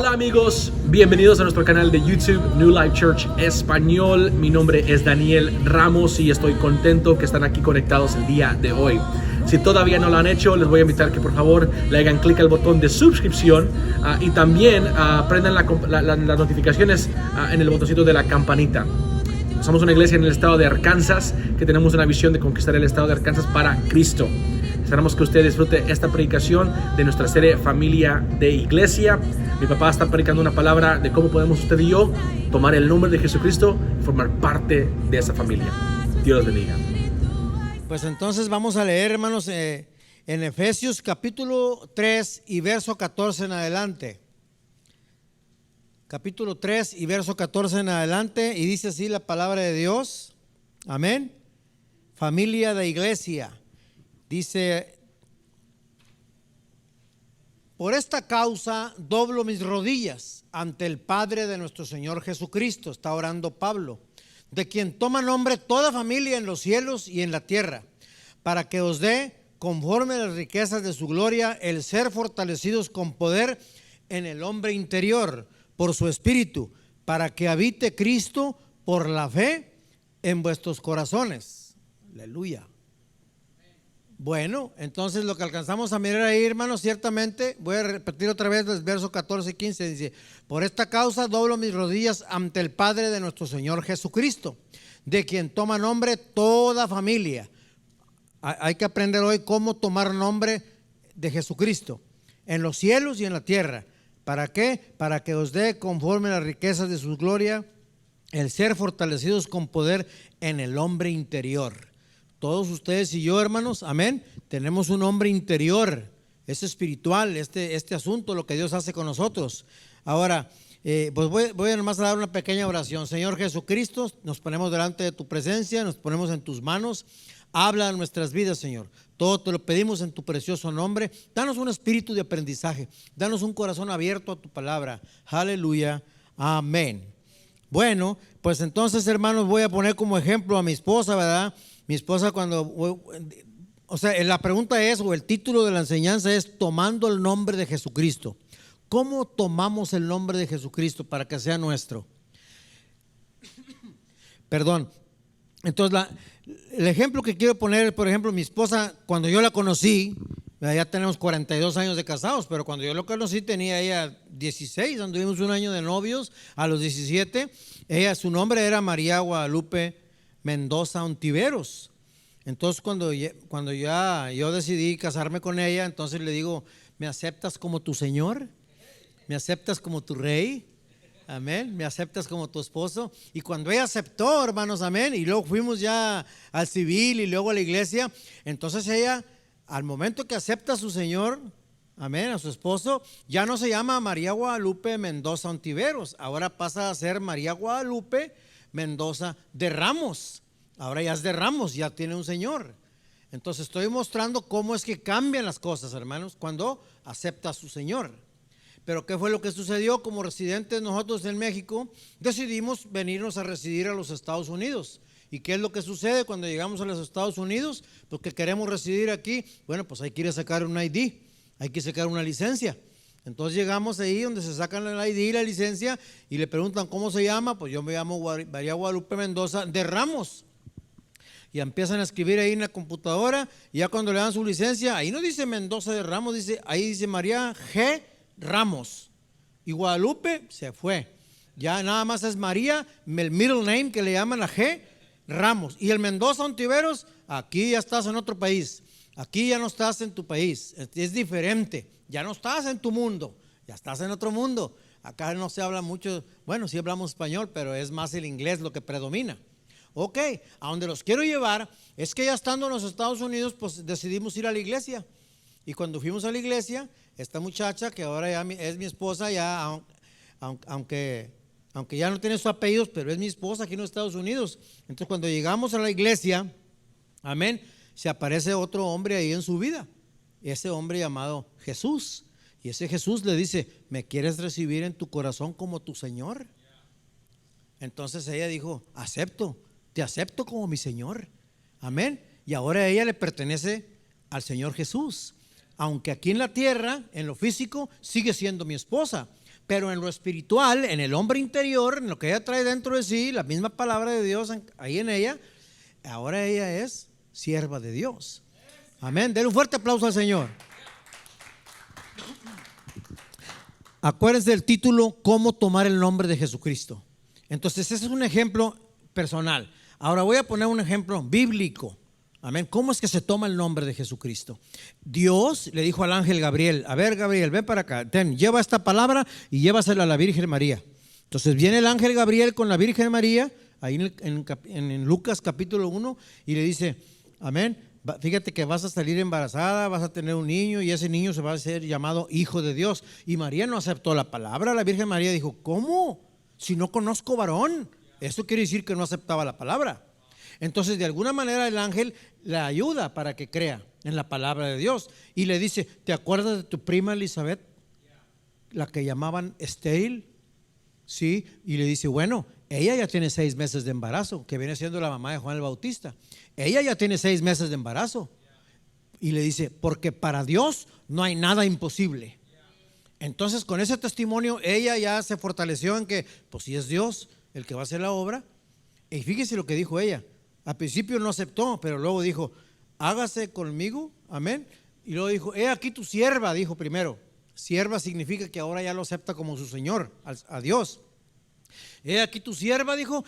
Hola amigos, bienvenidos a nuestro canal de YouTube New Life Church Español. Mi nombre es Daniel Ramos y estoy contento que están aquí conectados el día de hoy. Si todavía no lo han hecho, les voy a invitar que por favor le hagan clic al botón de suscripción y también prendan las notificaciones en el botoncito de la campanita. Somos una iglesia en el estado de Arkansas que tenemos una visión de conquistar el estado de Arkansas para Cristo. Esperamos que usted disfrute esta predicación de nuestra serie Familia de Iglesia. Mi papá está predicando una palabra de cómo podemos usted y yo tomar el nombre de Jesucristo y formar parte de esa familia. Dios los bendiga. Pues entonces vamos a leer, hermanos, en Efesios capítulo 3 y verso 14 en adelante. Capítulo 3 y verso 14 en adelante, y dice así la palabra de Dios. Amén. Familia de iglesia. Dice: por esta causa doblo mis rodillas ante el Padre de nuestro Señor Jesucristo. Está orando Pablo, de quien toma nombre toda familia en los cielos y en la tierra, para que os dé, conforme a las riquezas de su gloria, el ser fortalecidos con poder en el hombre interior, por su espíritu, para que habite Cristo por la fe en vuestros corazones. Aleluya. Bueno, entonces lo que alcanzamos a mirar ahí, hermanos, ciertamente, voy a repetir otra vez el verso 14 y 15, dice: por esta causa doblo mis rodillas ante el Padre de nuestro Señor Jesucristo, de quien toma nombre toda familia. Hay que aprender hoy cómo tomar nombre de Jesucristo en los cielos y en la tierra. ¿Para qué? Para que os dé, conforme a las riquezas de su gloria, el ser fortalecidos con poder en el hombre interior. Todos ustedes y yo, hermanos, amén, tenemos un hombre interior. Es espiritual este asunto, lo que Dios hace con nosotros. Ahora, pues voy a nomás a dar una pequeña oración. Señor Jesucristo, nos ponemos delante de tu presencia, nos ponemos en tus manos. Habla en nuestras vidas, Señor. Todo te lo pedimos en tu precioso nombre. Danos un espíritu de aprendizaje. Danos un corazón abierto a tu palabra. Aleluya. Amén. Bueno, pues entonces, hermanos, voy a poner como ejemplo a mi esposa, ¿verdad? Mi esposa la pregunta es, o el título de la enseñanza es: tomando el nombre de Jesucristo. ¿Cómo tomamos el nombre de Jesucristo para que sea nuestro? Perdón. Entonces, el ejemplo que quiero poner, por ejemplo, mi esposa, cuando yo la conocí, ya tenemos 42 años de casados, pero cuando yo la conocí tenía ella 16, anduvimos un año de novios. A los 17, su nombre era María Guadalupe Mendoza Ontiveros. Entonces cuando yo decidí casarme con ella, entonces le digo: ¿me aceptas como tu Señor? ¿Me aceptas como tu Rey? Amén. ¿Me aceptas como tu esposo? Y cuando ella aceptó, hermanos, amén, y luego fuimos ya al civil y luego a la iglesia, entonces ella, al momento que acepta a su Señor, amén, a su esposo, ya no se llama María Guadalupe Mendoza Ontiveros, ahora pasa a ser María Guadalupe Mendoza de Ramos. Ahora ya es de Ramos, ya tiene un Señor. Entonces estoy mostrando cómo es que cambian las cosas, hermanos, cuando acepta a su Señor. Pero ¿qué fue lo que sucedió? Como residentes nosotros en México, decidimos venirnos a residir a los Estados Unidos. ¿Y qué es lo que sucede cuando llegamos a los Estados Unidos? Porque queremos residir aquí. Bueno, pues hay que ir a sacar un ID, hay que sacar una licencia. Entonces llegamos ahí donde se sacan el ID y la licencia y le preguntan: ¿cómo se llama? Pues yo me llamo María Guadalupe Mendoza de Ramos. Y empiezan a escribir ahí en la computadora, y ya cuando le dan su licencia, ahí no dice Mendoza de Ramos, ahí dice María G. Ramos. Y Guadalupe se fue. Ya nada más es María, el middle name que le llaman a G. Ramos. Y el Mendoza Ontiveros, aquí ya estás en otro país. Aquí ya no estás en tu país. Es diferente. Ya no estás en tu mundo, ya estás en otro mundo. Acá no se habla mucho, bueno, sí hablamos español, pero es más el inglés lo que predomina. Ok, a donde los quiero llevar es que ya estando en los Estados Unidos, pues decidimos ir a la iglesia. Y cuando fuimos a la iglesia, esta muchacha, que ahora ya es mi esposa, ya aunque ya no tiene sus apellidos, pero es mi esposa aquí en los Estados Unidos. Entonces cuando llegamos a la iglesia, amén, se aparece otro hombre ahí en su vida. Ese hombre llamado Jesús. Y ese Jesús le dice: ¿me quieres recibir en tu corazón como tu Señor? Entonces ella dijo: acepto, te acepto como mi Señor. Amén. Y ahora ella le pertenece al Señor Jesús. Aunque aquí en la tierra, en lo físico, sigue siendo mi esposa, pero en lo espiritual, en el hombre interior, en lo que ella trae dentro de sí, la misma palabra de Dios ahí en ella, ahora ella es sierva de Dios. Amén. Denle un fuerte aplauso al Señor. Acuérdense del título, cómo tomar el nombre de Jesucristo. Entonces ese es un ejemplo personal. Ahora voy a poner un ejemplo bíblico. Amén. ¿Cómo es que se toma el nombre de Jesucristo? Dios le dijo al ángel Gabriel: a ver, Gabriel, ven para acá, lleva esta palabra y llévasela a la Virgen María. Entonces viene el ángel Gabriel con la Virgen María, ahí en Lucas capítulo 1, y le dice: amén, fíjate que vas a salir embarazada, vas a tener un niño y ese niño se va a ser llamado Hijo de Dios. Y María no aceptó la palabra. La Virgen María dijo: ¿cómo? Si no conozco varón. Eso quiere decir que no aceptaba la palabra. Entonces de alguna manera el ángel la ayuda para que crea en la palabra de Dios y le dice: ¿te acuerdas de tu prima Elizabeth, la que llamaban estéril? Sí. Y le dice: bueno, ella ya tiene 6 meses de embarazo, que viene siendo la mamá de Juan el Bautista. Ella ya tiene 6 meses de embarazo. Y le dice: porque para Dios no hay nada imposible. Entonces con ese testimonio ella ya se fortaleció en que pues si es Dios el que va a hacer la obra. Y fíjese lo que dijo ella. Al principio no aceptó, pero luego dijo: hágase conmigo, amén. Y luego dijo: he aquí tu sierva, dijo primero. Sierva significa que ahora ya lo acepta como su Señor, a Dios. He aquí tu sierva, dijo.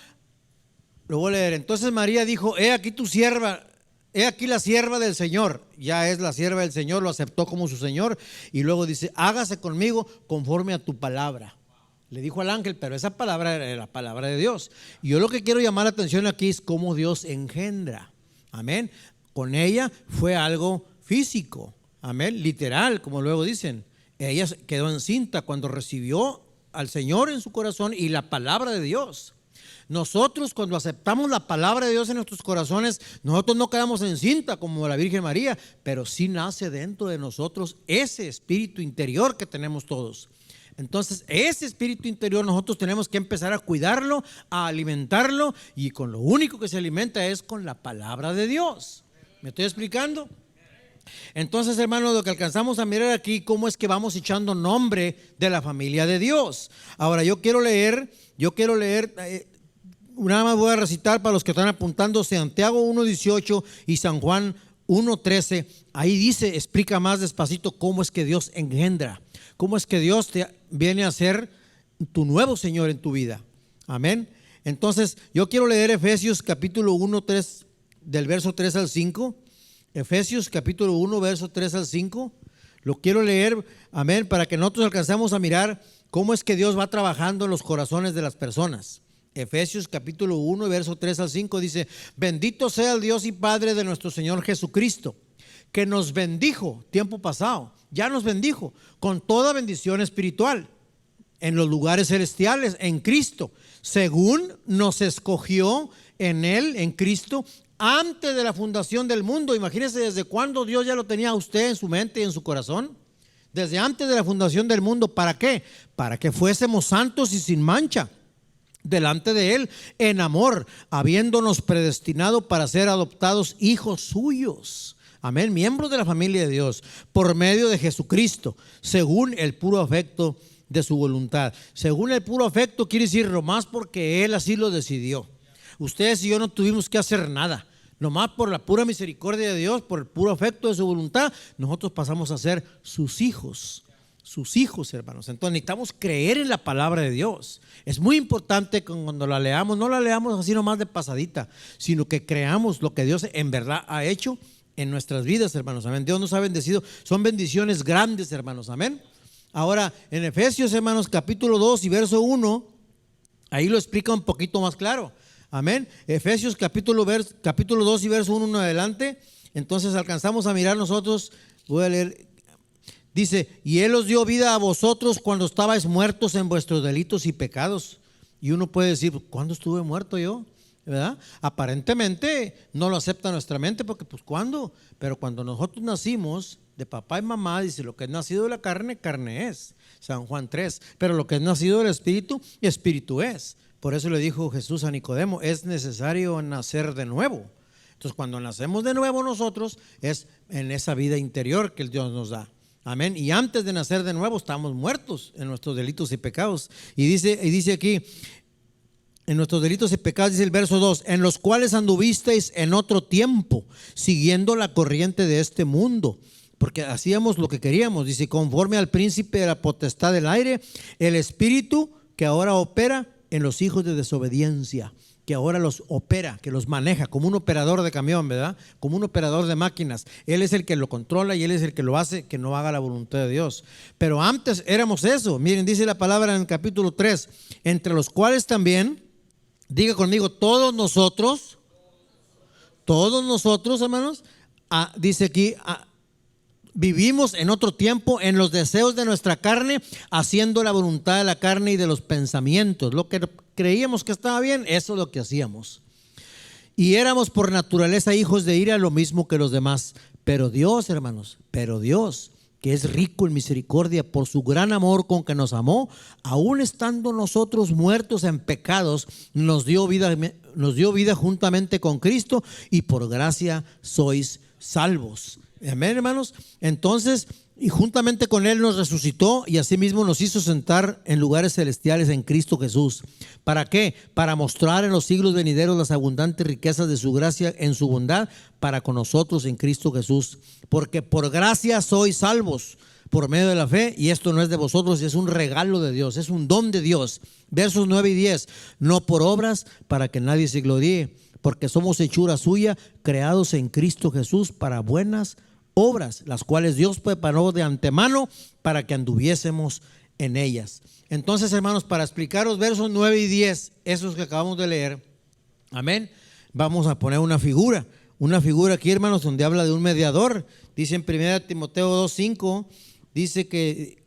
Lo voy a leer. Entonces María dijo: he aquí tu sierva, he aquí la sierva del Señor. Ya es la sierva del Señor, lo aceptó como su Señor. Y luego dice: hágase conmigo conforme a tu palabra. Le dijo al ángel, pero esa palabra era la palabra de Dios. Y yo lo que quiero llamar la atención aquí es cómo Dios engendra. Amén. Con ella fue algo físico. Amén. Literal, como luego dicen. Ella quedó encinta cuando recibió al Señor en su corazón y la palabra de Dios. Nosotros cuando aceptamos la palabra de Dios en nuestros corazones, nosotros no quedamos encinta como la Virgen María, pero sí nace dentro de nosotros ese espíritu interior que tenemos todos. Entonces ese espíritu interior nosotros tenemos que empezar a cuidarlo, a alimentarlo, y con lo único que se alimenta es con la palabra de Dios. ¿Me estoy explicando? Entonces, hermanos, lo que alcanzamos a mirar aquí, cómo es que vamos echando nombre de la familia de Dios. Ahora yo quiero leer, nada más voy a recitar para los que están apuntando Santiago 1:18 y San Juan 1:13. Ahí dice, explica más despacito cómo es que Dios engendra, cómo es que Dios te viene a ser tu nuevo Señor en tu vida. Amén. Entonces yo quiero leer Efesios capítulo 1, 3, del verso 3 al 5. Efesios capítulo 1, verso 3 al 5. Lo quiero leer, amén, para que nosotros alcancemos a mirar cómo es que Dios va trabajando en los corazones de las personas. Efesios capítulo 1, verso 3 al 5 dice: bendito sea el Dios y Padre de nuestro Señor Jesucristo, que nos bendijo, tiempo pasado, ya nos bendijo con toda bendición espiritual en los lugares celestiales en Cristo, según nos escogió en Él, en Cristo, antes de la fundación del mundo. Imagínense desde cuándo Dios ya lo tenía a usted en su mente y en su corazón. Desde antes de la fundación del mundo. ¿Para qué? Para que fuésemos santos y sin mancha delante de Él en amor, habiéndonos predestinado para ser adoptados hijos suyos. Amén, miembros de la familia de Dios, por medio de Jesucristo, según el puro afecto de su voluntad. Según el puro afecto quiere decir nomás porque Él así lo decidió. Ustedes y yo no tuvimos que hacer nada. Nomás por la pura misericordia de Dios, por el puro afecto de su voluntad, nosotros pasamos a ser sus hijos, hermanos. Entonces necesitamos creer en la palabra de Dios. Es muy importante que cuando la leamos, no la leamos así nomás de pasadita, sino que creamos lo que Dios en verdad ha hecho en nuestras vidas, hermanos. Amén. Dios nos ha bendecido. Son bendiciones grandes, hermanos. Amén. Ahora, en Efesios, hermanos, capítulo 2 y verso 1, ahí lo explica un poquito más claro. Amén. Efesios capítulo 2 y verso 1 en adelante. Entonces alcanzamos a mirar nosotros. Voy a leer. Dice: y Él os dio vida a vosotros cuando estabais muertos en vuestros delitos y pecados. Y uno puede decir: ¿cuándo estuve muerto yo? ¿Verdad? Aparentemente no lo acepta nuestra mente, porque pues ¿cuándo? Pero cuando nosotros nacimos de papá y mamá, dice: lo que es nacido de la carne, carne es. San Juan 3. Pero lo que es nacido del Espíritu, Espíritu es. Por eso le dijo Jesús a Nicodemo: es necesario nacer de nuevo. Entonces cuando nacemos de nuevo nosotros, es en esa vida interior que el Dios nos da. Amén. Y antes de nacer de nuevo estábamos muertos en nuestros delitos y pecados. Y dice aquí, en nuestros delitos y pecados, dice el verso 2, en los cuales anduvisteis en otro tiempo, siguiendo la corriente de este mundo. Porque hacíamos lo que queríamos, dice, conforme al príncipe de la potestad del aire, el espíritu que ahora opera en los hijos de desobediencia, que ahora los opera, que los maneja como un operador de camión, ¿verdad? Como un operador de máquinas. Él es el que lo controla y él es el que lo hace, que no haga la voluntad de Dios. Pero antes éramos eso. Miren, dice la palabra en el capítulo 3, entre los cuales también, diga conmigo, todos nosotros, hermanos, dice aquí, vivimos en otro tiempo en los deseos de nuestra carne, haciendo la voluntad de la carne y de los pensamientos. Lo que creíamos que estaba bien, eso es lo que hacíamos. Y éramos por naturaleza hijos de ira, lo mismo que los demás. Pero Dios, hermanos, que es rico en misericordia, por su gran amor con que nos amó, aun estando nosotros muertos en pecados, nos dio vida juntamente con Cristo, y por gracia sois salvos. Amén, hermanos. Entonces, y juntamente con Él nos resucitó y asimismo nos hizo sentar en lugares celestiales en Cristo Jesús. ¿Para qué? Para mostrar en los siglos venideros las abundantes riquezas de su gracia en su bondad para con nosotros en Cristo Jesús. Porque por gracia sois salvos por medio de la fe, y esto no es de vosotros, es un regalo de Dios, es un don de Dios. Versos 9 y 10, no por obras para que nadie se gloríe, porque somos hechura suya, creados en Cristo Jesús para buenas obras, las cuales Dios preparó de antemano para que anduviésemos en ellas. Entonces, hermanos, para explicaros versos 9 y 10, esos que acabamos de leer, amén, vamos a poner una figura aquí, hermanos, donde habla de un mediador. Dice en 1 Timoteo 2:5, dice que,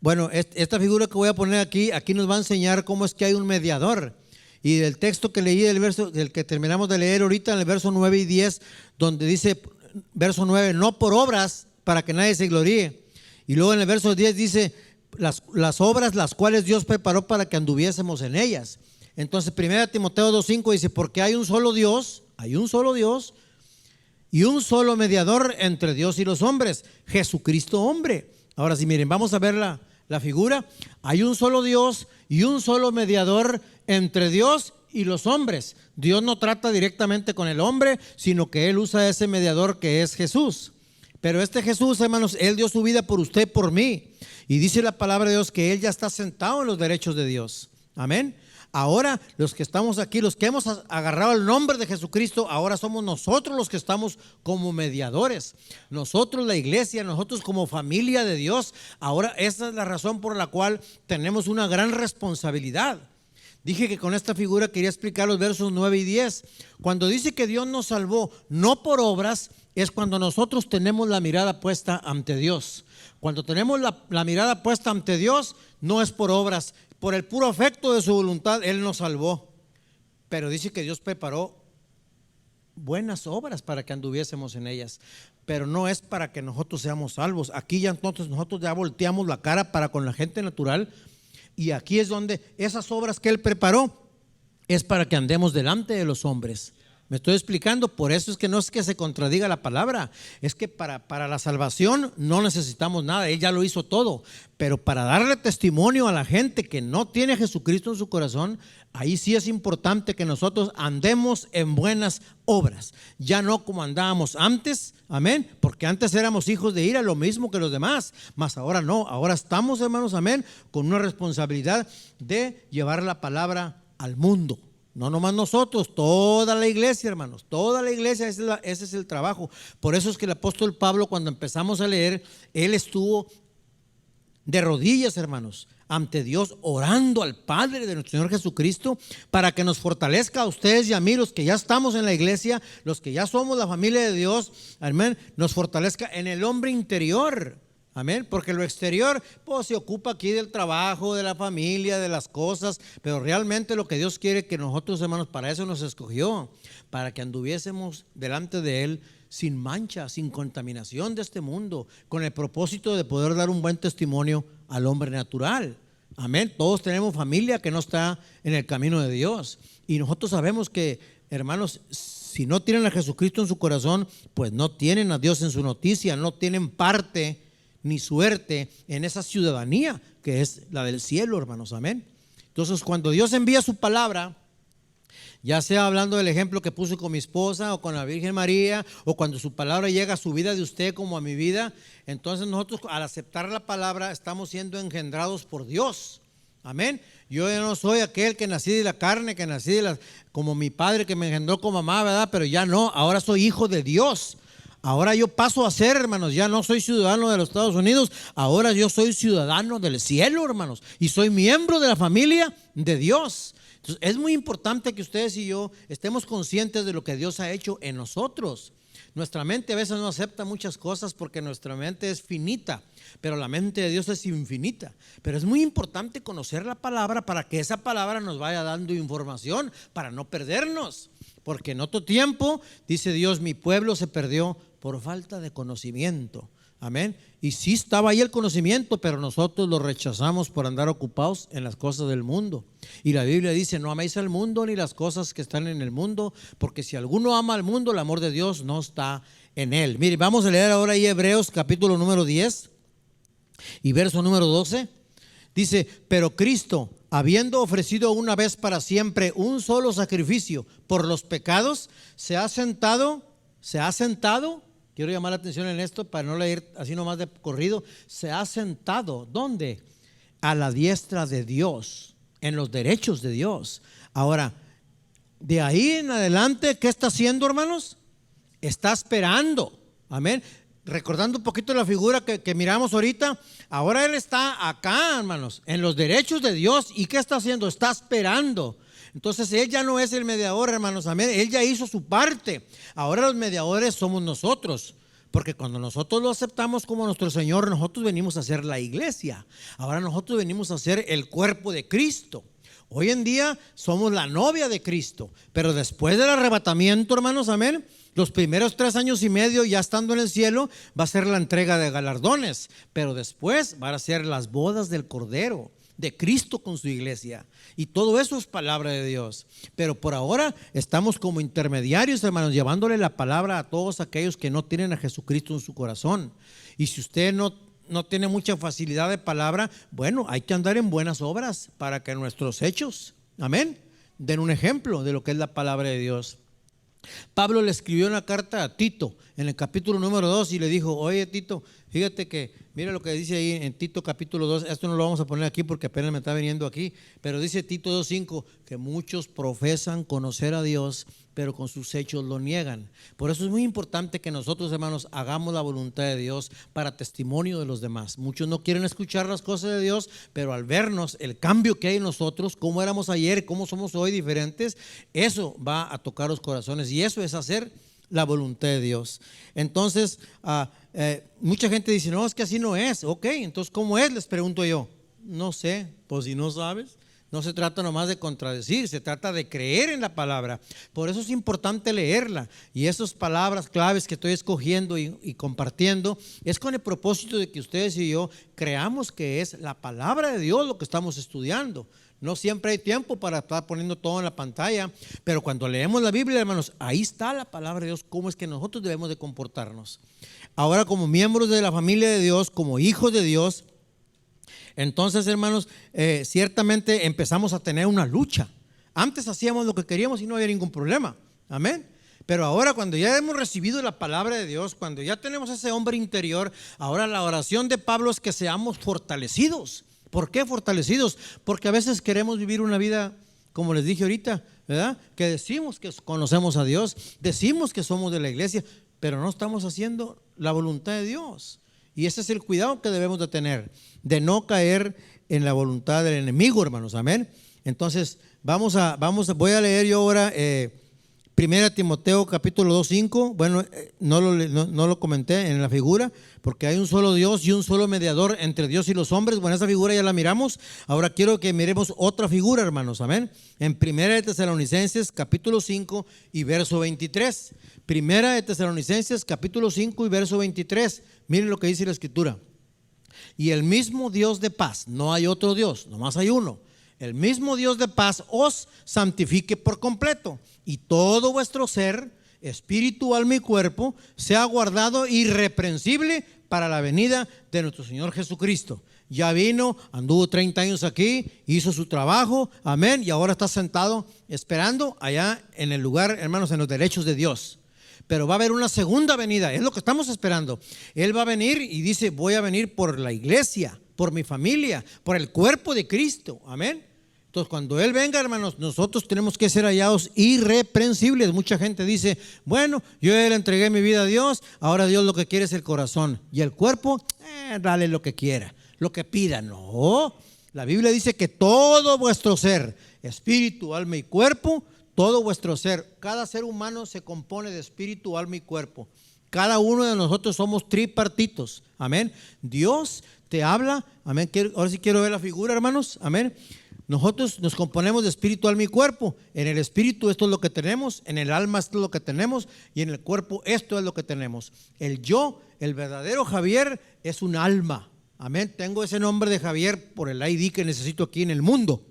bueno, esta figura que voy a poner aquí nos va a enseñar cómo es que hay un mediador. Y del texto que leí, del que terminamos de leer ahorita, en el verso 9 y 10, donde dice, verso 9, no por obras para que nadie se gloríe. Y luego en el verso 10 dice, las obras las cuales Dios preparó para que anduviésemos en ellas. Entonces 1 Timoteo 2:5 dice, porque hay un solo Dios y un solo mediador entre Dios y los hombres, Jesucristo hombre. Ahora sí, miren, vamos a ver la figura. Hay un solo Dios y un solo mediador entre Dios y los hombres. Dios no trata directamente con el hombre, sino que Él usa ese mediador que es Jesús. Pero este Jesús, hermanos, Él dio su vida por usted, por mí. Y dice la palabra de Dios que Él ya está sentado en los derechos de Dios. Amén. Ahora los que estamos aquí, los que hemos agarrado el nombre de Jesucristo, ahora somos nosotros los que estamos como mediadores. Nosotros, la iglesia, nosotros como familia de Dios. Ahora esa es la razón por la cual tenemos una gran responsabilidad. Dije que con esta figura quería explicar los versos 9 y 10. Cuando dice que Dios nos salvó no por obras, es cuando nosotros tenemos la mirada puesta ante Dios. Cuando tenemos la mirada puesta ante Dios, no es por obras. Por el puro afecto de su voluntad, Él nos salvó. Pero dice que Dios preparó buenas obras para que anduviésemos en ellas. Pero no es para que nosotros seamos salvos. Aquí ya entonces nosotros ya volteamos la cara para con la gente natural. Y aquí es donde esas obras que Él preparó es para que andemos delante de los hombres. Me estoy explicando, por eso es que no es que se contradiga la palabra, es que para la salvación no necesitamos nada, Él ya lo hizo todo, pero para darle testimonio a la gente que no tiene a Jesucristo en su corazón, ahí sí es importante que nosotros andemos en buenas obras, ya no como andábamos antes, amén, porque antes éramos hijos de ira, lo mismo que los demás, mas ahora no, ahora estamos, hermanos, amén, con una responsabilidad de llevar la palabra al mundo. No nomás nosotros, toda la iglesia, hermanos, toda la iglesia, ese es el trabajo. Por eso es que el apóstol Pablo, cuando empezamos a leer, él estuvo de rodillas, hermanos, ante Dios, orando al Padre de nuestro Señor Jesucristo para que nos fortalezca a ustedes y a mí, los que ya estamos en la iglesia, los que ya somos la familia de Dios, amén, nos fortalezca en el hombre interior. Amén, porque lo exterior pues se ocupa aquí del trabajo, de la familia, de las cosas, pero realmente lo que Dios quiere que nosotros, hermanos, para eso nos escogió, para que anduviésemos delante de Él sin mancha, sin contaminación de este mundo, con el propósito de poder dar un buen testimonio al hombre natural. Amén, todos tenemos familia que no está en el camino de Dios y nosotros sabemos que, hermanos, Si no tienen a Jesucristo en su corazón, pues no tienen a Dios en su noticia, no tienen parte ni suerte en esa ciudadanía que es la del cielo, hermanos, amén. Entonces, cuando Dios envía su palabra, ya sea hablando del ejemplo que puse con mi esposa o con la Virgen María, o cuando su palabra llega a su vida de usted como a mi vida, entonces nosotros al aceptar la palabra estamos siendo engendrados por Dios, amén. Yo ya no soy aquel que nací de la carne, que nací como mi padre que me engendró con mamá, ¿verdad? Pero ya no, ahora soy hijo de Dios. Ahora yo paso a ser, hermanos, ya no soy ciudadano de los Estados Unidos, ahora yo soy ciudadano del cielo, hermanos, y soy miembro de la familia de Dios. Entonces, es muy importante que ustedes y yo estemos conscientes de lo que Dios ha hecho en nosotros. Nuestra mente a veces no acepta muchas cosas porque nuestra mente es finita, pero la mente de Dios es infinita. Pero es muy importante conocer la palabra para que esa palabra nos vaya dando información para no perdernos. Porque en otro tiempo, dice Dios, mi pueblo se perdió por falta de conocimiento. Amén. Y sí estaba ahí el conocimiento, pero nosotros lo rechazamos por andar ocupados en las cosas del mundo. Y la Biblia dice, no améis al mundo ni las cosas que están en el mundo, porque si alguno ama al mundo, el amor de Dios no está en él. Mire, vamos a leer ahora ahí Hebreos capítulo número 10 y verso número 12. Dice, pero Cristo, habiendo ofrecido una vez para siempre un solo sacrificio por los pecados, se ha sentado. Quiero llamar la atención en esto para no leer así nomás de corrido. Se ha sentado, ¿dónde? A la diestra de Dios, en los derechos de Dios. Ahora, de ahí en adelante, ¿qué está haciendo, hermanos? Está esperando, amén. Recordando un poquito la figura que miramos ahorita, ahora Él está acá, hermanos, en los derechos de Dios. ¿Y qué está haciendo? Está esperando. Entonces Él ya no es el mediador, hermanos, amén. Él ya hizo su parte. Ahora los mediadores somos nosotros, porque cuando nosotros lo aceptamos como nuestro Señor, nosotros venimos a ser la iglesia. Ahora nosotros venimos a ser el cuerpo de Cristo. Hoy en día somos la novia de Cristo, pero después del arrebatamiento, hermanos, amén, los primeros 3 años y medio, ya estando en el cielo, va a ser la entrega de galardones, pero después van a ser las bodas del Cordero, de Cristo con su iglesia. Y todo eso es palabra de Dios. Pero por ahora estamos como intermediarios, hermanos, llevándole la palabra a todos aquellos que no tienen a Jesucristo en su corazón. Y si usted no tiene mucha facilidad de palabra, bueno, hay que andar en buenas obras para que nuestros hechos, amén, den un ejemplo de lo que es la palabra de Dios. Pablo le escribió una carta a Tito en el capítulo número 2 y le dijo, oye Tito, fíjate que mira lo que dice ahí en Tito capítulo 2, esto no lo vamos a poner aquí porque apenas me está viniendo aquí, pero dice Tito 2:5 que muchos profesan conocer a Dios, pero con sus hechos lo niegan. Por eso es muy importante que nosotros, hermanos, hagamos la voluntad de Dios para testimonio de los demás. Muchos no quieren escuchar las cosas de Dios, pero al vernos el cambio que hay en nosotros, cómo éramos ayer, cómo somos hoy diferentes, eso va a tocar los corazones y eso es hacer la voluntad de Dios. Entonces, mucha gente dice, no, es que así no es. Ok, entonces, ¿cómo es? Les pregunto yo. No sé, pues si no sabes. No se trata nomás de contradecir, se trata de creer en la palabra. Por eso es importante leerla. Y esas palabras claves que estoy escogiendo y compartiendo es con el propósito de que ustedes y yo creamos que es la palabra de Dios lo que estamos estudiando. No siempre hay tiempo para estar poniendo todo en la pantalla, pero cuando leemos la Biblia, hermanos, ahí está la palabra de Dios, cómo es que nosotros debemos de comportarnos. Ahora, como miembros de la familia de Dios, como hijos de Dios, entonces, hermanos, ciertamente empezamos a tener una lucha. Antes hacíamos lo que queríamos y no había ningún problema, amén. Pero ahora, cuando ya hemos recibido la palabra de Dios, cuando ya tenemos ese hombre interior, ahora la oración de Pablo es que seamos fortalecidos. ¿Por qué fortalecidos? Porque a veces queremos vivir una vida, como les dije ahorita, ¿verdad? Que decimos que conocemos a Dios, decimos que somos de la iglesia, pero no estamos haciendo la voluntad de Dios. Y ese es el cuidado que debemos de tener, de no caer en la voluntad del enemigo, hermanos, amén. Entonces, voy a leer yo ahora 1 Timoteo capítulo 2:5. Bueno, no lo comenté en la figura, porque hay un solo Dios y un solo mediador entre Dios y los hombres. Bueno, esa figura ya la miramos. Ahora quiero que miremos otra figura, hermanos, amén. En 1 Tesalonicenses capítulo 5 y verso 23. 1 Tesalonicenses capítulo 5 y verso 23. Miren lo que dice la escritura. Y el mismo Dios de paz, no hay otro Dios, nomás hay uno. El mismo Dios de paz os santifique por completo, y todo vuestro ser, espíritu, alma y cuerpo, sea guardado irreprensible para la venida de nuestro Señor Jesucristo. Ya vino, anduvo 30 años aquí, hizo su trabajo, amén, y ahora está sentado esperando allá en el lugar, hermanos, en los derechos de Dios. Pero va a haber una segunda venida, es lo que estamos esperando. Él va a venir y dice, voy a venir por la iglesia, por mi familia, por el cuerpo de Cristo, amén. Entonces cuando Él venga, hermanos, nosotros tenemos que ser hallados irreprensibles. Mucha gente dice, bueno, yo ya le entregué mi vida a Dios, ahora Dios lo que quiere es el corazón. Y el cuerpo, dale lo que quiera, lo que pida. No, la Biblia dice que todo vuestro ser, espíritu, alma y cuerpo, todo vuestro ser, cada ser humano se compone de espíritu, alma y cuerpo. Cada uno de nosotros somos tripartitos, amén. Dios te habla, amén. Ahora sí quiero ver la figura, hermanos, amén. Nosotros nos componemos de espíritu, alma y cuerpo. En el espíritu esto es lo que tenemos, en el alma esto es lo que tenemos y en el cuerpo esto es lo que tenemos. El yo, el verdadero Javier, es un alma, amén. Tengo ese nombre de Javier por el ID que necesito aquí en el mundo.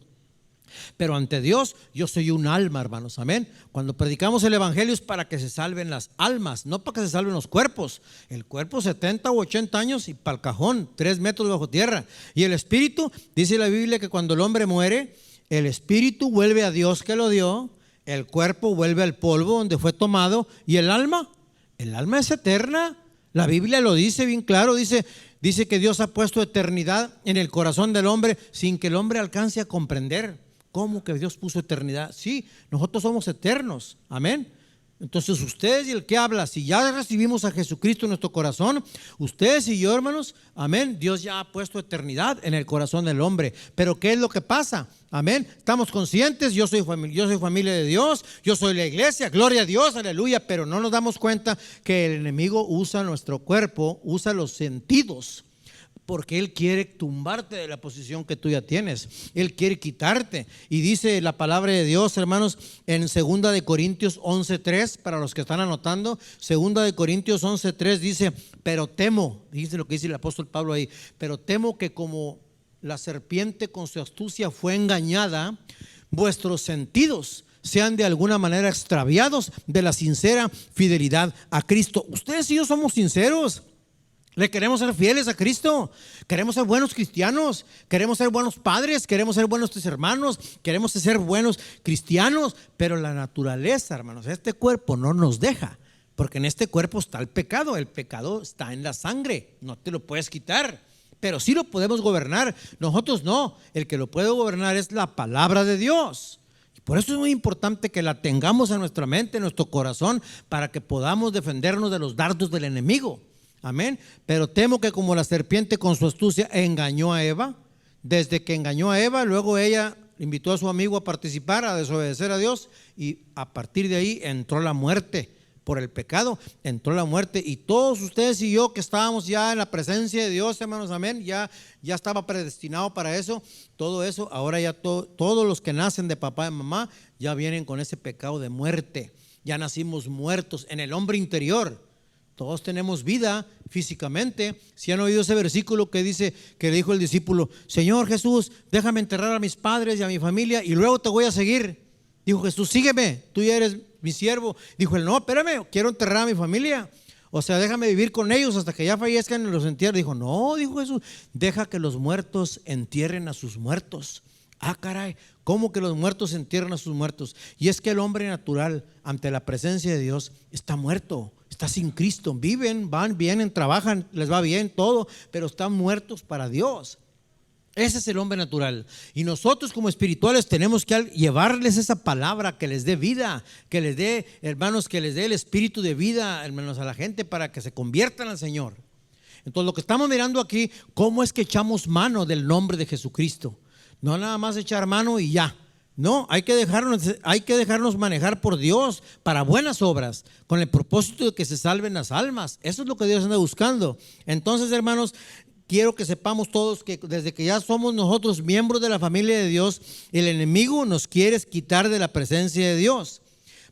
Pero ante Dios yo soy un alma, hermanos, amén. Cuando predicamos el evangelio es para que se salven las almas, no para que se salven los cuerpos. El cuerpo 70 u 80 años y para el cajón, 3 metros bajo tierra. Y el espíritu, dice la Biblia que cuando el hombre muere, el espíritu vuelve a Dios que lo dio, el cuerpo vuelve al polvo donde fue tomado. Y el alma es eterna. La Biblia lo dice bien claro, dice que Dios ha puesto eternidad en el corazón del hombre sin que el hombre alcance a comprender. ¿Cómo que Dios puso eternidad? Sí, nosotros somos eternos, amén. Entonces ustedes y el que habla, si ya recibimos a Jesucristo en nuestro corazón, ustedes y yo, hermanos, amén, Dios ya ha puesto eternidad en el corazón del hombre. Pero ¿qué es lo que pasa? Amén, estamos conscientes, yo soy familia de Dios, yo soy la iglesia, gloria a Dios, aleluya. Pero no nos damos cuenta que el enemigo usa nuestro cuerpo, usa los sentidos, porque Él quiere tumbarte de la posición que tú ya tienes. Él quiere quitarte. Y dice la palabra de Dios, hermanos, en 2 de Corintios 11:3, para los que están anotando, 2 de Corintios 11:3 dice, pero temo, dice lo que dice el apóstol Pablo ahí, pero temo que como la serpiente con su astucia fue engañada, vuestros sentidos sean de alguna manera extraviados de la sincera fidelidad a Cristo. Ustedes y yo somos sinceros. Le queremos ser fieles a Cristo, queremos ser buenos cristianos, queremos ser buenos padres, queremos ser buenos hermanos, queremos ser buenos cristianos, pero la naturaleza, hermanos, este cuerpo no nos deja, porque en este cuerpo está el pecado está en la sangre, no te lo puedes quitar, pero sí lo podemos gobernar. Nosotros no, el que lo puede gobernar es la palabra de Dios. Por eso es muy importante que la tengamos en nuestra mente, en nuestro corazón, para que podamos defendernos de los dardos del enemigo. Amén. Pero temo que como la serpiente con su astucia engañó a Eva, desde que engañó a Eva, luego ella invitó a su amigo a participar, a desobedecer a Dios, y a partir de ahí entró la muerte. Por el pecado entró la muerte, y todos ustedes y yo que estábamos ya en la presencia de Dios, hermanos, amén, ya estaba predestinado para eso. Todo eso, ahora ya todos los que nacen de papá y mamá ya vienen con ese pecado de muerte. Ya nacimos muertos en el hombre interior. Todos tenemos vida físicamente. Si han oído ese versículo que dice, que le dijo el discípulo, Señor Jesús, déjame enterrar a mis padres y a mi familia y luego te voy a seguir. Dijo Jesús, sígueme, tú ya eres mi siervo. Dijo él, no, espérame, quiero enterrar a mi familia. O sea, déjame vivir con ellos hasta que ya fallezcan y los entierren. Dijo, no, dijo Jesús, deja que los muertos entierren a sus muertos. Ah, caray, ¿cómo que los muertos entierran a sus muertos? Y es que el hombre natural ante la presencia de Dios está muerto. Está sin Cristo, viven, van, vienen, trabajan, les va bien, todo, pero están muertos para Dios. Ese es el hombre natural. Y nosotros como espirituales tenemos que llevarles esa palabra que les dé vida, que les dé, hermanos, que les dé el espíritu de vida, hermanos, a la gente para que se conviertan al Señor. Entonces lo que estamos mirando aquí, ¿cómo es que echamos mano del nombre de Jesucristo? No nada más echar mano y ya. No, hay que dejarnos manejar por Dios para buenas obras, con el propósito de que se salven las almas. Eso es lo que Dios anda buscando. Entonces, hermanos, quiero que sepamos todos que desde que ya somos nosotros miembros de la familia de Dios, el enemigo nos quiere quitar de la presencia de Dios.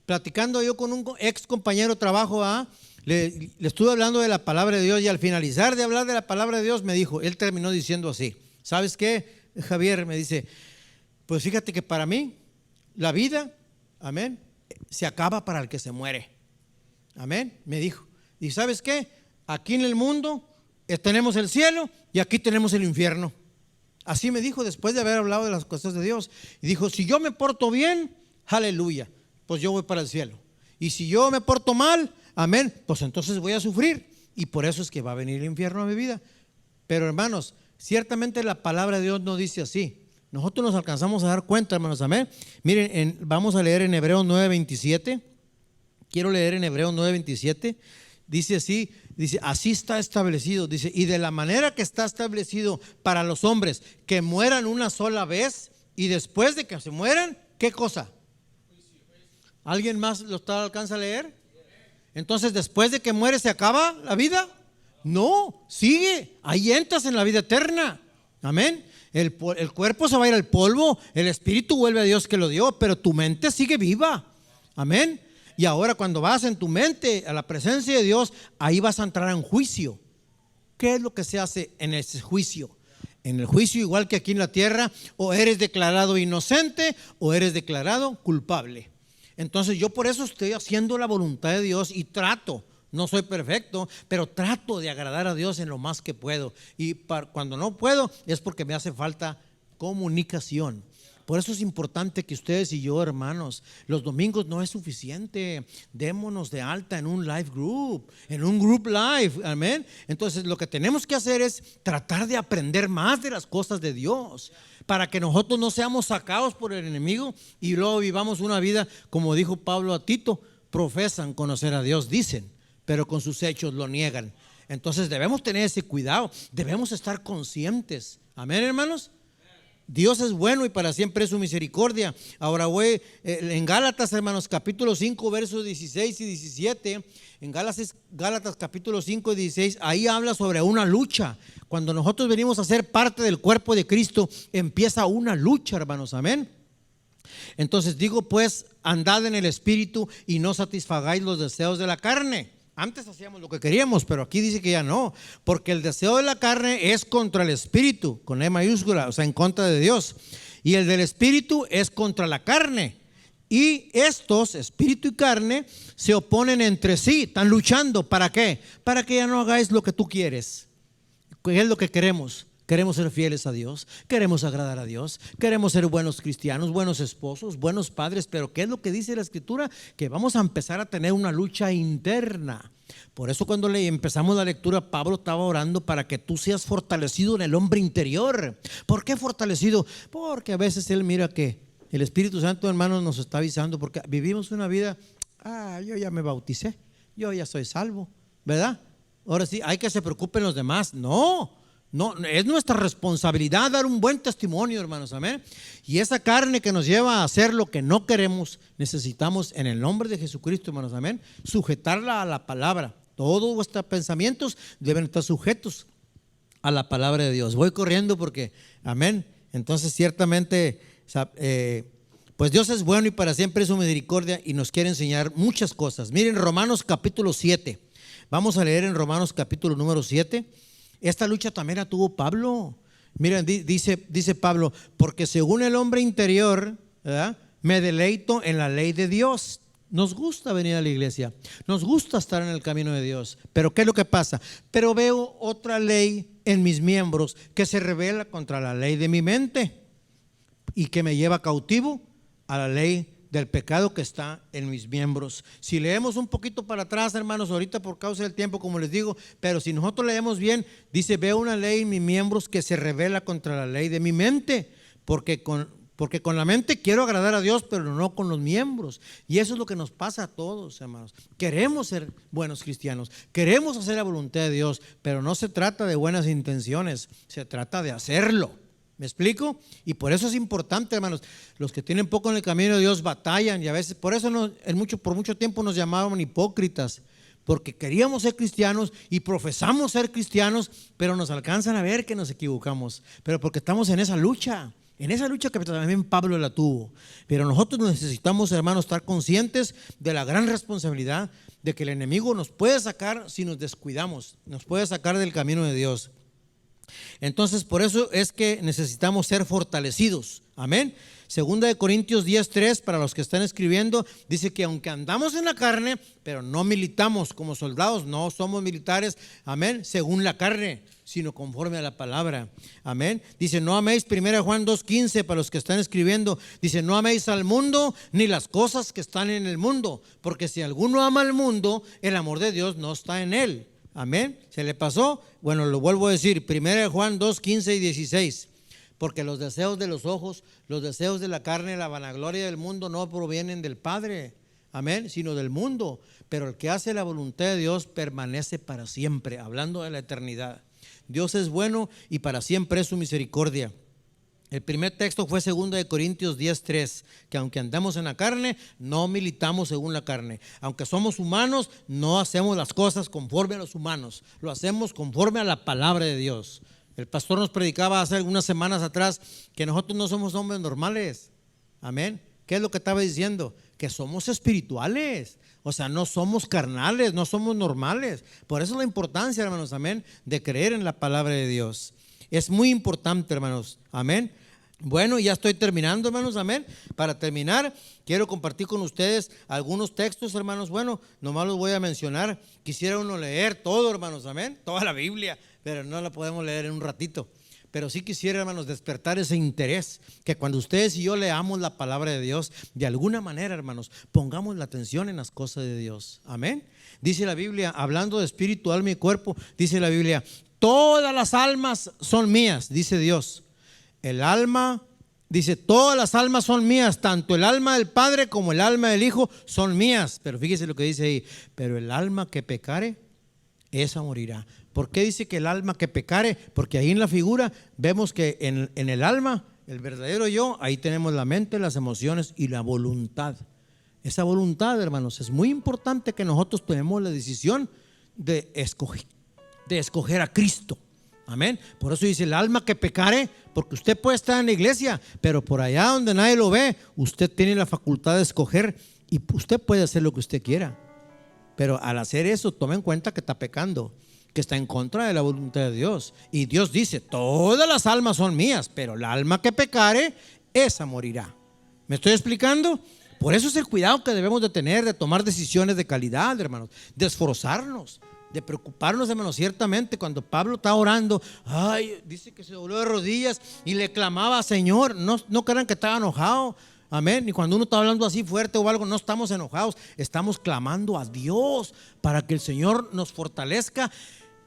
Platicando yo con un ex compañero de trabajo, le estuve hablando de la palabra de Dios, y al finalizar de hablar de la palabra de Dios me dijo, él terminó diciendo así, ¿sabes qué, Javier? Me dice, pues fíjate que para mí la vida, amén, se acaba para el que se muere. Amén, me dijo. ¿Y sabes qué? Aquí en el mundo tenemos el cielo y aquí tenemos el infierno. Así me dijo después de haber hablado de las cosas de Dios. Y dijo, si yo me porto bien, aleluya, pues yo voy para el cielo. Y si yo me porto mal, amén, pues entonces voy a sufrir. Y por eso es que va a venir el infierno a mi vida. Pero hermanos, ciertamente la palabra de Dios no dice así. Nosotros nos alcanzamos a dar cuenta, hermanos, amén. Miren, vamos a leer en Hebreos 9:27. Quiero leer en Hebreos 9:27. Dice así, dice, así está establecido, dice, y de la manera que está establecido para los hombres que mueran una sola vez y después de que se mueran, ¿qué cosa? ¿Alguien más lo alcanza a leer? Entonces, después de que muere, ¿se acaba la vida? No, sigue, ahí entras en la vida eterna. Amén. El cuerpo se va a ir al polvo, el espíritu vuelve a Dios que lo dio, pero tu mente sigue viva. Amén. Y ahora cuando vas en tu mente a la presencia de Dios, ahí vas a entrar en juicio. ¿Qué es lo que se hace en ese juicio? En el juicio, igual que aquí en la tierra, o eres declarado inocente o eres declarado culpable. Entonces yo por eso estoy haciendo la voluntad de Dios y trato, no soy perfecto, pero trato de agradar a Dios en lo más que puedo. Y cuando no puedo es porque me hace falta comunicación. Por eso es importante que ustedes y yo, hermanos, los domingos no es suficiente. Démonos de alta en un live group, en un group live, amén. Entonces lo que tenemos que hacer es tratar de aprender más de las cosas de Dios, para que nosotros no seamos sacados por el enemigo y luego vivamos una vida, como dijo Pablo a Tito, profesan conocer a Dios, dicen, pero con sus hechos lo niegan. Entonces debemos tener ese cuidado, debemos estar conscientes, amén, hermanos. Dios es bueno y para siempre es su misericordia. Ahora voy en Gálatas, hermanos, capítulo 5, versos 16 y 17. En Gálatas capítulo 5 y 16, ahí habla sobre una lucha. Cuando nosotros venimos a ser parte del cuerpo de Cristo, empieza una lucha, hermanos, amén. Entonces digo pues, andad en el espíritu y no satisfagáis los deseos de la carne. Antes hacíamos lo que queríamos, pero aquí dice que ya no, porque el deseo de la carne es contra el espíritu, con E mayúscula, o sea, en contra de Dios. Y el del espíritu es contra la carne. Y estos, espíritu y carne, se oponen entre sí, están luchando. ¿Para qué? Para que ya no hagáis lo que tú quieres. ¿Qué es lo que queremos? Queremos ser fieles a Dios, queremos agradar a Dios, queremos ser buenos cristianos, buenos esposos, buenos padres. Pero ¿qué es lo que dice la Escritura? Que vamos a empezar a tener una lucha interna. Por eso cuando empezamos la lectura, Pablo estaba orando para que tú seas fortalecido en el hombre interior. ¿Por qué fortalecido? Porque a veces él mira que el Espíritu Santo, hermanos, nos está avisando, porque vivimos una vida, yo ya me bauticé, yo ya soy salvo, ¿verdad? Ahora sí, hay que se preocupen los demás. No, es nuestra responsabilidad dar un buen testimonio, hermanos, amén. Y esa carne que nos lleva a hacer lo que no queremos, necesitamos en el nombre de Jesucristo, hermanos, amén, sujetarla a la palabra. Todos vuestros pensamientos deben estar sujetos a la palabra de Dios. Voy corriendo porque, amén. Entonces ciertamente, pues Dios es bueno y para siempre es su misericordia y nos quiere enseñar muchas cosas. Miren Romanos capítulo 7. Vamos a leer en Romanos capítulo número 7. Esta lucha también la tuvo Pablo. Miren, dice Pablo, porque según el hombre interior, ¿verdad?, me deleito en la ley de Dios. Nos gusta venir a la iglesia, nos gusta estar en el camino de Dios. Pero ¿qué es lo que pasa? Pero veo otra ley en mis miembros que se rebela contra la ley de mi mente y que me lleva cautivo a la ley del pecado que está en mis miembros. Si leemos un poquito para atrás, hermanos, ahorita por causa del tiempo, como les digo, pero si nosotros leemos bien, dice, veo una ley en mis miembros que se rebela contra la ley de mi mente, porque con la mente quiero agradar a Dios, pero no con los miembros. Y eso es lo que nos pasa a todos, hermanos. Queremos ser buenos cristianos, queremos hacer la voluntad de Dios, pero no se trata de buenas intenciones, se trata de hacerlo. ¿Me explico? Y por eso es importante, hermanos, los que tienen poco en el camino de Dios batallan, y a veces por eso por mucho tiempo nos llamaban hipócritas, porque queríamos ser cristianos y profesamos ser cristianos, pero nos alcanzan a ver que nos equivocamos, pero porque estamos en esa lucha que también Pablo la tuvo. Pero nosotros necesitamos, hermanos, estar conscientes de la gran responsabilidad de que el enemigo nos puede sacar si nos descuidamos, nos puede sacar del camino de Dios. Entonces, por eso es que necesitamos ser fortalecidos. Amén. Segunda de Corintios 10:3, para los que están escribiendo, dice que aunque andamos en la carne, pero no militamos como soldados, no somos militares, amén, según la carne, sino conforme a la palabra. Amén. Dice, no améis, 1 Juan 2:15, para los que están escribiendo, dice, no améis al mundo ni las cosas que están en el mundo, porque si alguno ama al mundo, el amor de Dios no está en él. Amén. ¿Se le pasó? Bueno, lo vuelvo a decir, 1 Juan 2:15 y 16. Porque los deseos de los ojos, los deseos de la carne, la vanagloria del mundo no provienen del Padre, amén, sino del mundo. Pero el que hace la voluntad de Dios permanece para siempre, hablando de la eternidad. Dios es bueno y para siempre es su misericordia. El primer texto fue 2 de Corintios 10:3, que aunque andamos en la carne, no militamos según la carne. Aunque somos humanos, no hacemos las cosas conforme a los humanos, lo hacemos conforme a la palabra de Dios. El pastor nos predicaba hace algunas semanas atrás que nosotros no somos hombres normales. Amén. ¿Qué es lo que estaba diciendo? Que somos espirituales. O sea, no somos carnales, no somos normales. Por eso la importancia, hermanos, amén, de creer en la palabra de Dios. Es muy importante, hermanos. Amén. Bueno, ya estoy terminando, hermanos, amén. Para terminar, quiero compartir con ustedes algunos textos, hermanos. Bueno, nomás los voy a mencionar. Quisiera uno leer todo, hermanos, amén, toda la Biblia, pero no la podemos leer en un ratito. Pero sí quisiera, hermanos, despertar ese interés, que cuando ustedes y yo leamos la palabra de Dios, de alguna manera, hermanos, pongamos la atención en las cosas de Dios. Amén. Dice la Biblia, hablando de espíritu, alma y cuerpo, dice la Biblia, todas las almas son mías, dice Dios. El alma, dice, todas las almas son mías, tanto el alma del Padre como el alma del Hijo son mías. Pero fíjese lo que dice ahí, pero el alma que pecare, esa morirá. ¿Por qué dice que el alma que pecare? Porque ahí en la figura vemos que en el alma, el verdadero yo, ahí tenemos la mente, las emociones y la voluntad. Esa voluntad, hermanos, es muy importante que nosotros tomemos la decisión de escoger a Cristo. Amén. Por eso dice el alma que pecare, porque usted puede estar en la iglesia, pero por allá donde nadie lo ve, usted tiene la facultad de escoger y usted puede hacer lo que usted quiera. Pero al hacer eso, tome en cuenta que está pecando, que está en contra de la voluntad de Dios. Y Dios dice, todas las almas son mías, pero el alma que pecare, esa morirá. ¿Me estoy explicando? Por eso es el cuidado que debemos de tener, de tomar decisiones de calidad, hermanos, de esforzarnos, de preocuparnos, hermanos. Ciertamente cuando Pablo está orando, dice que se dobló de rodillas y le clamaba, Señor, no crean que estaba enojado. Amén. Y cuando uno está hablando así fuerte o algo, no estamos enojados, estamos clamando a Dios para que el Señor nos fortalezca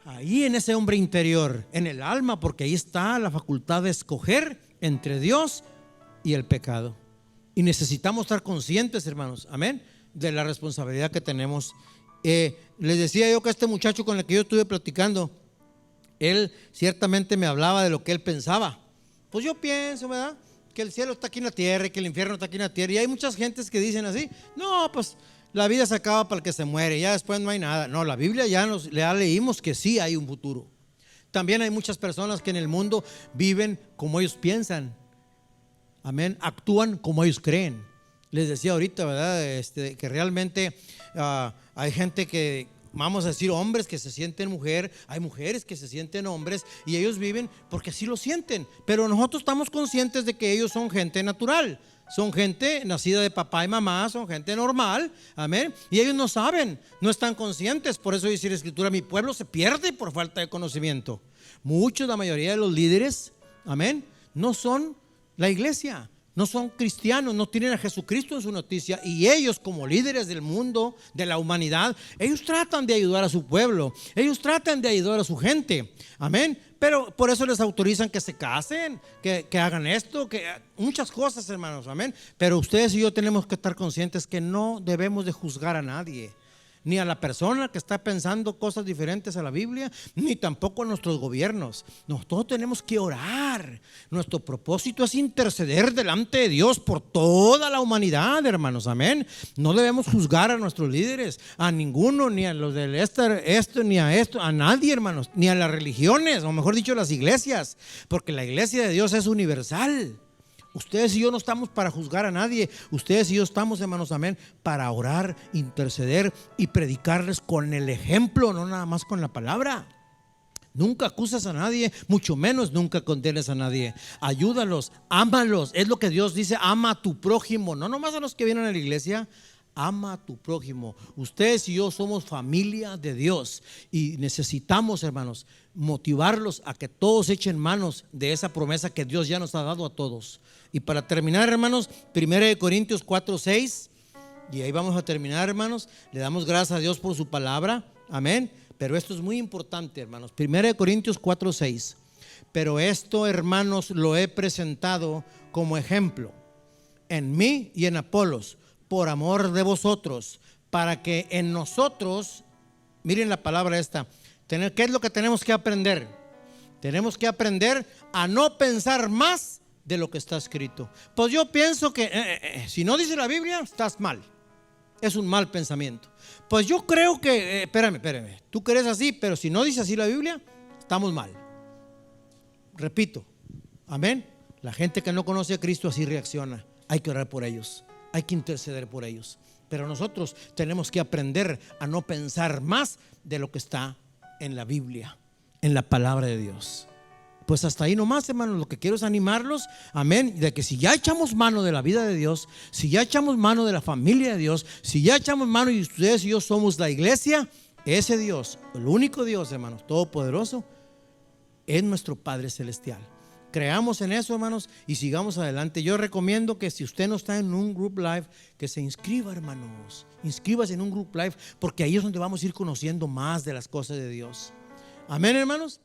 ahí en ese hombre interior, en el alma, porque ahí está la facultad de escoger entre Dios y el pecado. Y necesitamos estar conscientes, hermanos, amén, de la responsabilidad que tenemos. Les decía yo que este muchacho con el que yo estuve platicando, él ciertamente me hablaba de lo que él pensaba. Pues yo pienso, ¿verdad?, que el cielo está aquí en la tierra y que el infierno está aquí en la tierra. Y hay muchas gentes que dicen así, no, pues la vida se acaba para el que se muere, ya después no hay nada. No, la Biblia ya leímos que sí hay un futuro. También hay muchas personas que en el mundo viven como ellos piensan, amén, actúan como ellos creen. Les decía ahorita, ¿verdad?, que realmente hay gente que, vamos a decir, hombres que se sienten mujer, hay mujeres que se sienten hombres y ellos viven porque así lo sienten, pero nosotros estamos conscientes de que ellos son gente natural, son gente nacida de papá y mamá, son gente normal, amén, y ellos no saben, no están conscientes. Por eso dice la Escritura, mi pueblo se pierde por falta de conocimiento. Muchos, la mayoría de los líderes, amén, no son la iglesia, no son cristianos, no tienen a Jesucristo en su noticia, y ellos como líderes del mundo, de la humanidad, ellos tratan de ayudar a su pueblo, ellos tratan de ayudar a su gente, amén, pero por eso les autorizan que se casen, que hagan esto, que muchas cosas, hermanos, amén. Pero ustedes y yo tenemos que estar conscientes que no debemos de juzgar a nadie, ni a la persona que está pensando cosas diferentes a la Biblia, ni tampoco a nuestros gobiernos. Nosotros tenemos que orar. Nuestro propósito es interceder delante de Dios por toda la humanidad, hermanos, amén. No debemos juzgar a nuestros líderes, a ninguno, ni a los del esto, ni a esto, a nadie, hermanos, ni a las religiones, o mejor dicho, las iglesias, porque la iglesia de Dios es universal. Ustedes y yo no estamos para juzgar a nadie. Ustedes y yo estamos, hermanos, amén, para orar, interceder y predicarles con el ejemplo, no nada más con la palabra. Nunca acusas a nadie, mucho menos nunca condenes a nadie. Ayúdalos, ámalos. Es lo que Dios dice, ama a tu prójimo. No nomás a los que vienen a la iglesia, ama a tu prójimo. Ustedes y yo somos familia de Dios y necesitamos, hermanos, motivarlos a que todos echen manos de esa promesa que Dios ya nos ha dado a todos. Y para terminar, hermanos, 1 Corintios 4:6, y ahí vamos a terminar, hermanos. Le damos gracias a Dios por su palabra, amén. Pero esto es muy importante, hermanos. 1 Corintios 4:6. Pero esto, hermanos, lo he presentado como ejemplo en mí y en Apolos, por amor de vosotros, para que en nosotros, miren la palabra esta, ¿qué es lo que tenemos que aprender? Tenemos que aprender a no pensar más de lo que está escrito. Pues yo pienso que si no dice la Biblia, estás mal. Es un mal pensamiento. Pues yo creo que, espérame, tú crees así, pero si no dice así la Biblia, estamos mal. Repito, amén. La gente que no conoce a Cristo así reacciona. Hay que orar por ellos, hay que interceder por ellos. Pero nosotros tenemos que aprender a no pensar más de lo que está en la Biblia, en la palabra de Dios. Pues hasta ahí nomás, hermanos, lo que quiero es animarlos, amén, de que si ya echamos mano de la vida de Dios, si ya echamos mano de la familia de Dios, si ya echamos mano y ustedes y yo somos la iglesia, ese Dios, el único Dios, hermanos, todopoderoso, es nuestro Padre Celestial. Creamos en eso, hermanos, y sigamos adelante. Yo recomiendo que si usted no está en un group live, que se inscriba, hermanos. Inscríbase en un group live, porque ahí es donde vamos a ir conociendo más de las cosas de Dios. Amén, hermanos.